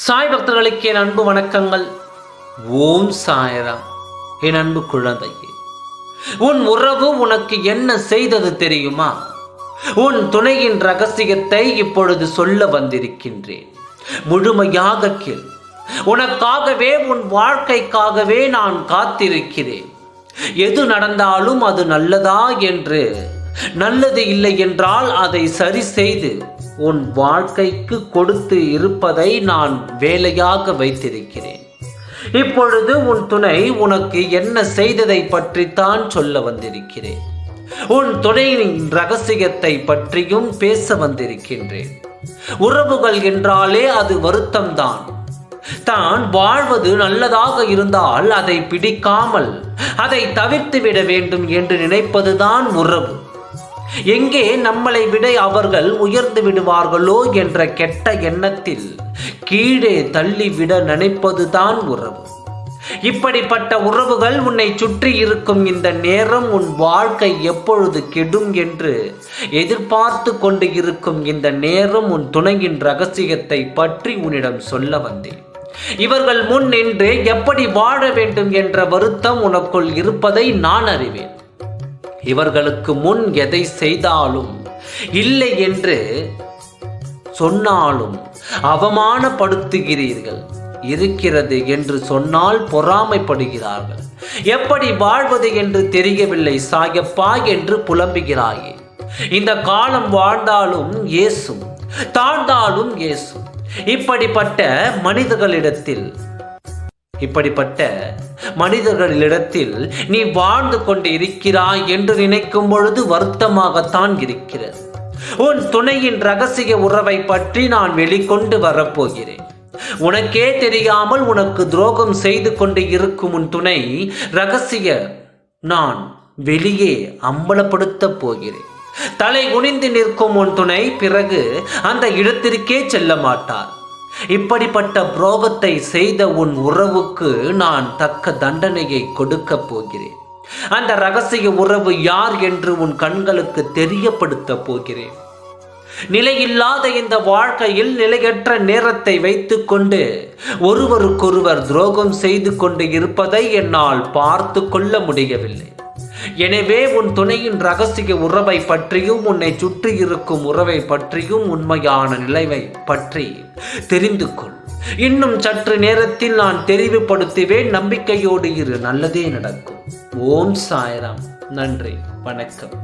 சாய் பக்தர்களுக்கு என் அன்பு வணக்கங்கள். ஓம் சாய்ராம். என் அன்பு குழந்தையே, உன் உறவு உனக்கு என்ன செய்தது தெரியுமா? உன் துணையின் ரகசியத்தை இப்பொழுது சொல்ல வந்திருக்கின்றேன். முழுமையாக கேள். உனக்காகவே, உன் வாழ்க்கைக்காகவே நான் காத்திருக்கிறேன். எது நடந்தாலும் அது நல்லதா என்று, நல்லது இல்லை என்றால் அதை சரி செய்து உன் வாழ்க்கைக்கு கொடுத்து இருப்பதை நான் வேலையாக வைத்திருக்கிறேன். இப்பொழுது உன் துணை உனக்கு என்ன செய்ததை பற்றித்தான் சொல்ல வந்திருக்கிறேன். உன் துணையின் ரகசியத்தை பற்றியும் பேச வந்திருக்கின்றேன். உறவுகள் என்றாலே அது வருத்தம்தான். தான் வாழ்வது நல்லதாக இருந்தால் அதை பிடிக்காமல் அதை தவிர்த்து விட வேண்டும் என்று நினைப்பதுதான் உறவு. எங்கே நம்மளை விட அவர்கள் உயர்ந்து விடுவார்களோ என்ற கெட்ட எண்ணத்தில் கீழே தள்ளிவிட நினைப்பதுதான் உறவு. இப்படிப்பட்ட உறவுகள் உன்னை சுற்றி இருக்கும் இந்த நேரம் உன் வாழ்க்கை எப்பொழுது கெடும் என்று எதிர்பார்த்து கொண்டு இருக்கும் இந்த நேரம் உன் துணையின் ரகசியத்தை பற்றி உன்னிடம் சொல்ல வந்தேன். இவர்கள் முன் நின்று எப்படி வாழ வேண்டும் என்ற வருத்தம் உனக்குள் இருப்பதை நான் அறிவேன். இவர்களுக்கு முன் எதை செய்தாலும், இல்லை என்று சொன்னாலும் அவமானப்படுத்துகிறீர்கள். இருக்கிறது என்று சொன்னால் பொறாமைப்படுகிறார்கள். எப்படி வாழ்வது என்று தெரியவில்லை சாயப்பா என்று புலம்புகிறாயே. இந்த காலம் வாழ்ந்தாலும் ஏசும், தாழ்ந்தாலும் ஏசும். இப்படிப்பட்ட மனிதர்களிடத்தில் நீ வாழ்ந்து கொண்டு இருக்கிறாய் என்று நினைக்கும் பொழுது வருத்தமாகத்தான் இருக்கிறது. உன் துணையின் ரகசிய உறவை பற்றி நான் வெளிக்கொண்டு வரப்போகிறேன். உனக்கே தெரியாமல் உனக்கு துரோகம் செய்து கொண்டு இருக்கும் உன் துணை ரகசிய நான் வெளியே அம்பலப்படுத்த போகிறேன். தலை குனிந்து நிற்கும் உன் துணை பிறகு அந்த இடத்திற்கே செல்ல மாட்டார். இப்படிப்பட்ட துரோகத்தை செய்த உன் உறவுக்கு நான் தக்க தண்டனையை கொடுக்க போகிறேன். அந்த ரகசிய உறவு யார் என்று உன் கண்களுக்கு தெரியப்படுத்த போகிறேன். நிலையில்லாத இந்த வாழ்க்கையில் நிலையற்ற நேரத்தை வைத்துக்கொண்டு ஒருவருக்கொருவர் துரோகம் செய்து கொண்டு இருப்பதை என்னால் பார்த்து கொள்ள முடியவில்லை. எனவே உன் துணையின் ரகசிய உறவை பற்றியும் உன்னை சுற்றி இருக்கும் உறவை பற்றியும் உண்மையான நிலைவை பற்றி தெரிந்து கொள். இன்னும் சற்று நேரத்தில் நான் தெரிவுபடுத்துவேன். நம்பிக்கையோடு இரு, நல்லதே நடக்கும். ஓம் சாய்ராம். நன்றி, வணக்கம்.